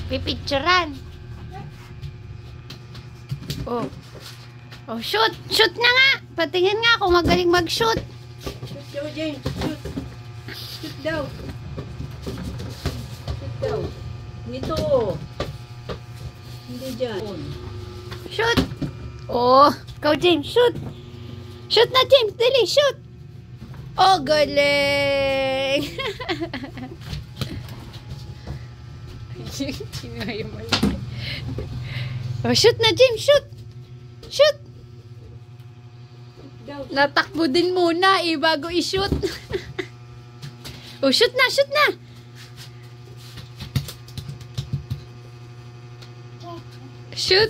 Pipicturan. Oh. Oh, shoot. Shoot na nga. Patingin nga kung magaling mag-shoot. Shoot daw, James. Shoot. Shoot daw. Shoot daw. Dito. Hindi dyan. Shoot. Oh. Ikaw, James. Shoot. Shoot na, James. Dali, shoot. Oh, galing. Oh, shoot na, James. Shoot. Shoot. Natakbo din muna bago i-shoot. Oh, shoot na, shoot na. Shoot.